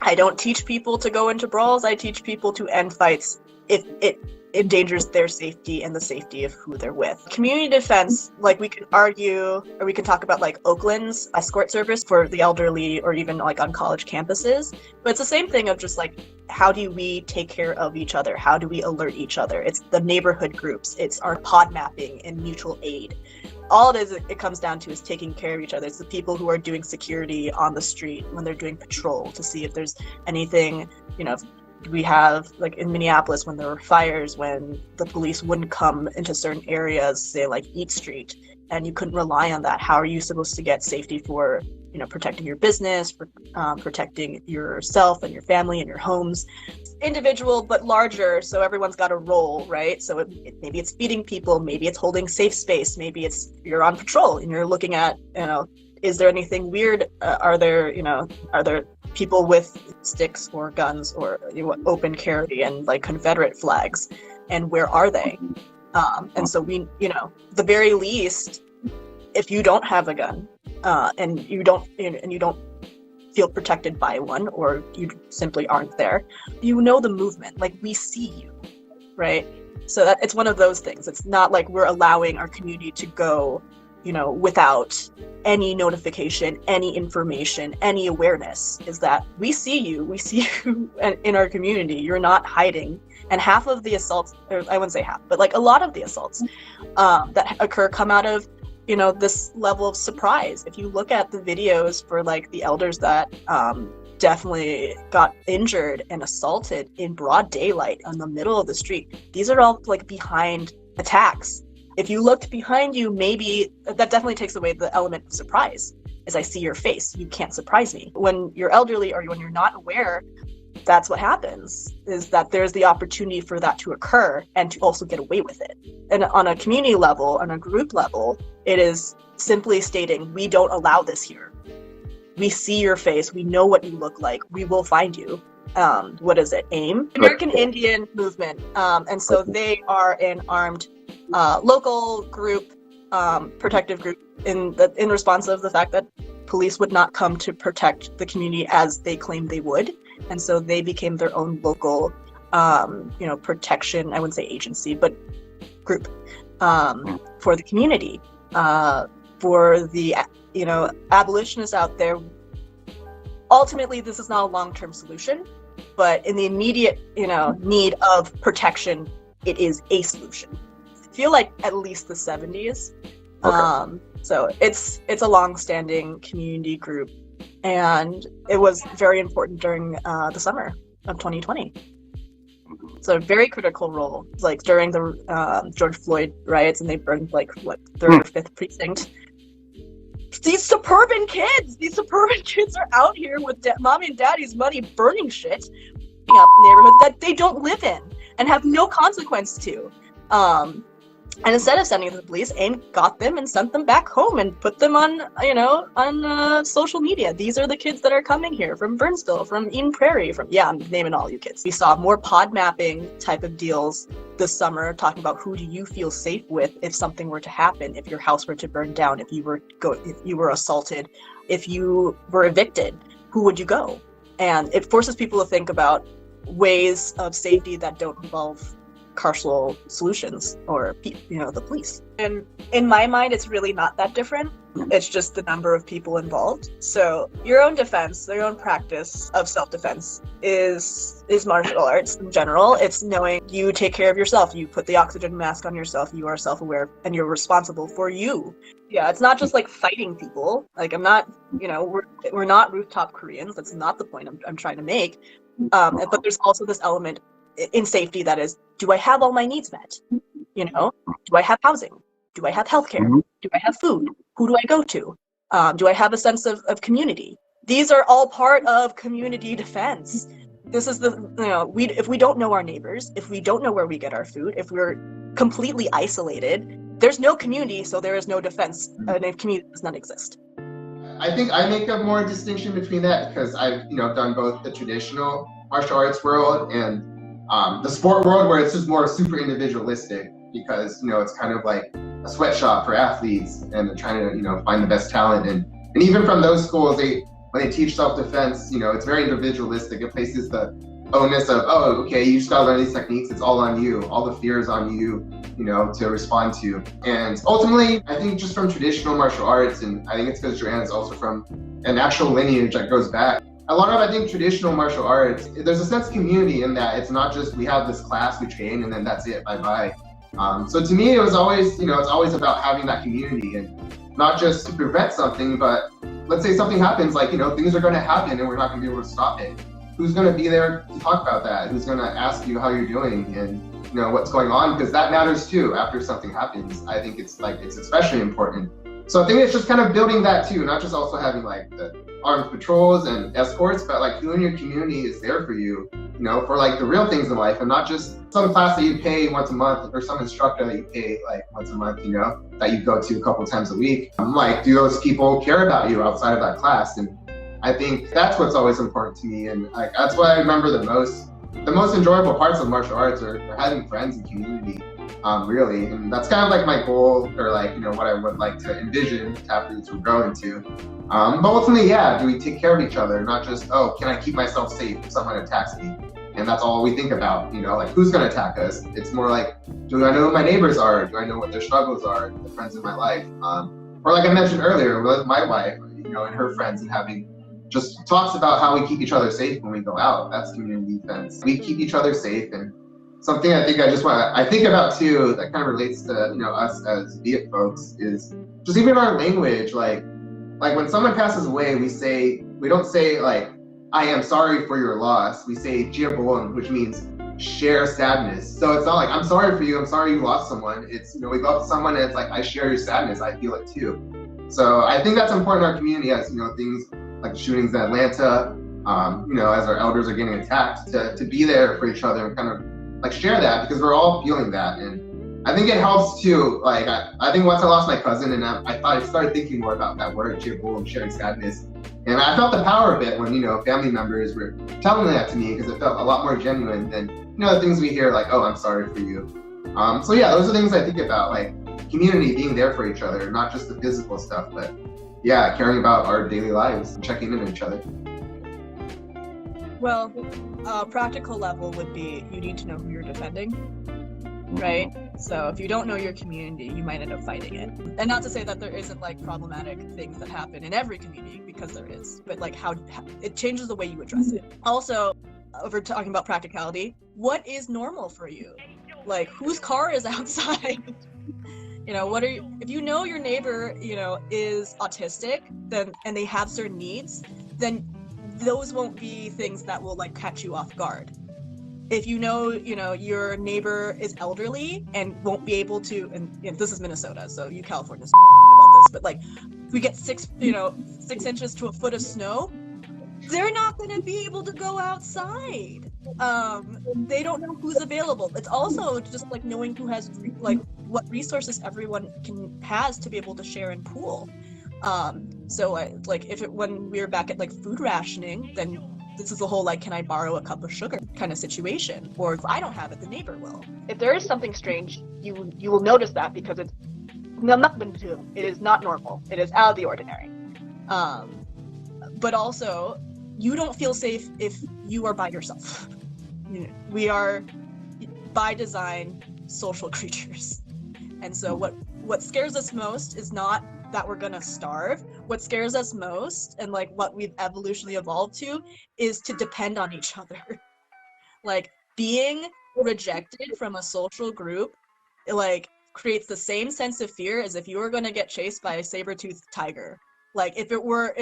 I don't teach people to go into brawls. I teach people to end fights if it endangers their safety and the safety of who they're with. Community defense, like we can argue, or we can talk about like Oakland's escort service for the elderly, or even like on college campuses. But it's the same thing of just like, how do we take care of each other? How do we alert each other? It's the neighborhood groups. It's our pod mapping and mutual aid. All it comes down to is taking care of each other. It's the people who are doing security on the street when they're doing patrol to see if there's anything, you know, we have, like in Minneapolis, when there were fires, when the police wouldn't come into certain areas, say like Eat Street, and you couldn't rely on that. How are you supposed to get safety for, you know, protecting your business, for protecting yourself and your family and your homes? Individual, but larger, so everyone's got a role, right? So maybe it's feeding people, maybe it's holding safe space, maybe it's you're on patrol and you're looking at, you know, is there anything weird? Are there people with sticks or guns or open carry and like Confederate flags, and where are they? And so we, you know, the very least, if you don't have a gun and you don't feel protected by one, or you simply aren't there, you know the movement, like we see you, right? So that it's one of those things. It's not like we're allowing our community to go, you know, without any notification, any information, any awareness. Is that we see you in our community. You're not hiding. And half of the assaults, or I wouldn't say half, but like a lot of the assaults that occur come out of, you know, this level of surprise. If you look at the videos for like the elders that definitely got injured and assaulted in broad daylight on the middle of the street, these are all like behind attacks. If you looked behind you, maybe that definitely takes away the element of surprise. As I see your face, you can't surprise me. When you're elderly or when you're not aware, that's what happens, is that there's the opportunity for that to occur and to also get away with it. And on a community level, on a group level, it is simply stating, we don't allow this here. We see your face, we know what you look like, we will find you. What is it, AIM? American Indian Movement. And so they are an armed local group, protective group in response of the fact that police would not come to protect the community as they claimed they would. And so they became their own local, protection, I wouldn't say agency, but group for the community. For the, abolitionists out there, ultimately, this is not a long-term solution, but in the immediate, need of protection, it is a solution. I feel like at least the 70s. Okay. So it's a long-standing community group, and it was very important during the summer of 2020. It's a very critical role. Like during the George Floyd riots, and they burned third or fifth precinct. These suburban kids are out here with mommy and daddy's money burning shit up neighborhoods that they don't live in and have no consequence to. And instead of sending them to the police, AIM got them and sent them back home and put them on social media. These are the kids that are coming here from Burnsville, from Eden Prairie, I'm naming all you kids. We saw more pod mapping type of deals this summer, talking about who do you feel safe with if something were to happen, if your house were to burn down, if you were assaulted, if you were evicted, who would you go? And it forces people to think about ways of safety that don't involve carceral solutions or the police. And in my mind, it's really not that different. It's just the number of people involved. So your own defense, your own practice of self-defense is martial arts in general. It's knowing you take care of yourself. You put the oxygen mask on yourself. You are self-aware and you're responsible for you. Yeah, it's not just like fighting people. Like I'm not, we're not rooftop Koreans. That's not the point I'm trying to make. But there's also this element in safety that is, do I have all my needs met? Do I have housing? Do I have healthcare? Do I have food? Who do I go to? Do I have a sense of community? These are all part of community defense. This is if we don't know our neighbors, if we don't know where we get our food, if we're completely isolated, there's no community, so there is no defense, and if community does not exist. I think I make a more distinction between that because I've done both the traditional martial arts world and the sport world, where it's just more super individualistic because it's kind of like a sweatshop for athletes and they're trying to find the best talent, and even from those schools when they teach self-defense, it's very individualistic. It places the onus of, oh, okay, you just gotta learn these techniques. It's all on you. All the fear is on you, to respond to. And ultimately, I think just from traditional martial arts, and I think it's because Joanne is also from an actual lineage that goes back. A lot of, I think, traditional martial arts, there's a sense of community in that it's not just we have this class, we train, and then that's it, bye-bye. So to me, it was always, it's always about having that community, and not just to prevent something, but let's say something happens, like, things are going to happen and we're not going to be able to stop it. Who's going to be there to talk about that? Who's going to ask you how you're doing and, what's going on? Because that matters too after something happens. I think it's especially important. So I think it's just kind of building that too, not just also having like the armed patrols and escorts, but like who in your community is there for you, for like the real things in life, and not just some class that you pay once a month or some instructor that you pay like once a month, that you go to a couple times a week. Like, do those people care about you outside of that class? And I think that's what's always important to me. And like, that's what I remember the most enjoyable parts of martial arts are having friends and community, really. And that's kind of like my goal, or like, what I would like to envision Taproots would grow into. But ultimately, yeah, do we take care of each other? Not just, oh, can I keep myself safe if someone attacks me? And that's all we think about, like who's gonna attack us? It's more like, do I know who my neighbors are? Do I know what their struggles are, the friends in my life? Or like I mentioned earlier with my wife, and her friends, and having just talks about how we keep each other safe when we go out. That's community defense. We keep each other safe. And something I think I think about too, that kind of relates to, us as Viet folks, is just even our language. Like when someone passes away, we don't say like, I am sorry for your loss. We say Chia Boen, which means share sadness. So it's not like, I'm sorry for you, I'm sorry you lost someone. It's, we go up to someone and it's like, I share your sadness, I feel it too. So I think that's important in our community, as things like shootings in Atlanta, as our elders are getting attacked, to be there for each other and kind of like share that, because we're all feeling that. And I think it helps too. Like I think once I lost my cousin, and I started thinking more about that word, Chia Boen, sharing sadness. And I felt the power of it when, family members were telling that to me, because it felt a lot more genuine than, the things we hear like, oh, I'm sorry for you. So yeah, those are things I think about, like community, being there for each other, not just the physical stuff, but yeah, caring about our daily lives and checking in on each other. Well, practical level would be, you need to know who you're defending, right? So if you don't know your community, you might end up fighting it. And not to say that there isn't like problematic things that happen in every community, because there is, but like how it changes the way you address it. Also, if we're talking about practicality, what is normal for you? Like, whose car is outside? If you know your neighbor, is autistic, then, and they have certain needs, then those won't be things that will like catch you off guard. If your neighbor is elderly and won't be able to, and this is Minnesota, so you Californians about this, but like, if we get 6 inches to a foot of snow, they're not going to be able to go outside. They don't know who's available. It's also just like knowing who has what resources everyone has to be able to share and pool. So when we were back at like food rationing, then this is the whole like, can I borrow a cup of sugar kind of situation, or if I don't have it, the neighbor will. If there is something strange, you will notice that, because it's nothing to do. It is not normal. It is out of the ordinary. But also, you don't feel safe if you are by yourself. We are by design social creatures, and so what scares us most is not that we're gonna starve. What scares us most, and like what we've evolutionally evolved to, is to depend on each other. Like, being rejected from a social group, like, creates the same sense of fear as if you were gonna get chased by a saber-toothed tiger. Like, if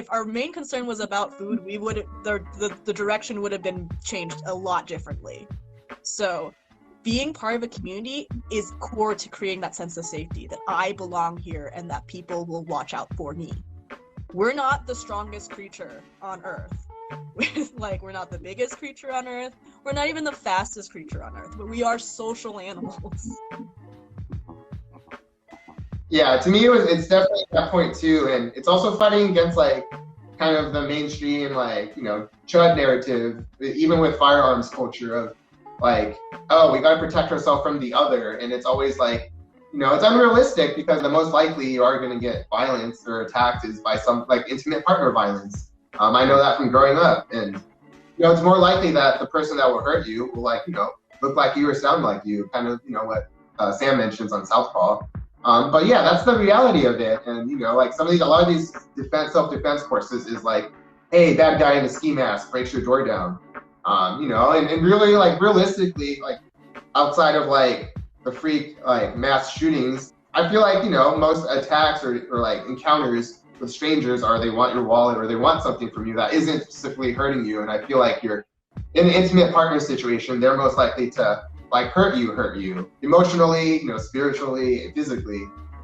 our main concern was about food, the direction would have been changed a lot differently. So being part of a community is core to creating that sense of safety, that I belong here and that people will watch out for me. We're not the strongest creature on Earth. We're not the biggest creature on Earth. We're not even the fastest creature on Earth, but we are social animals. Yeah, to me, it's definitely that point too, and it's also fighting against like kind of the mainstream chud narrative, even with firearms culture of like, oh, we gotta protect ourselves from the other, and it's always like, it's unrealistic, because the most likely you are gonna get violence or attacked is by some like intimate partner violence. I know that from growing up, and it's more likely that the person that will hurt you will look like you or sound like you, kind of what Sam mentions on Southpaw. But yeah, that's the reality of it. And like a lot of these self-defense courses is like, hey, bad guy in a ski mask breaks your door down. And really realistically, like outside of like the freak like mass shootings, I feel like most attacks or like encounters with strangers are they want your wallet or they want something from you that isn't specifically hurting you. And I feel like you're in an intimate partner situation, they're most likely to like hurt you emotionally, spiritually, physically.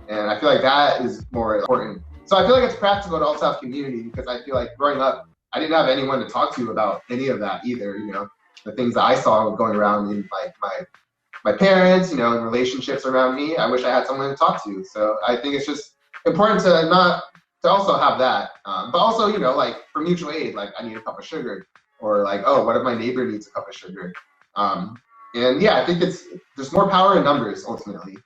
And I feel like that is more important. So I feel like it's practical to also have community, because I feel like growing up, I didn't have anyone to talk to about any of that either. The things that I saw going around in like my parents, and relationships around me, I wish I had someone to talk to. So I think it's just important to also have that. But also, like for mutual aid, like I need a cup of sugar, or like, oh, what if my neighbor needs a cup of sugar? And yeah, I think there's more power in numbers ultimately.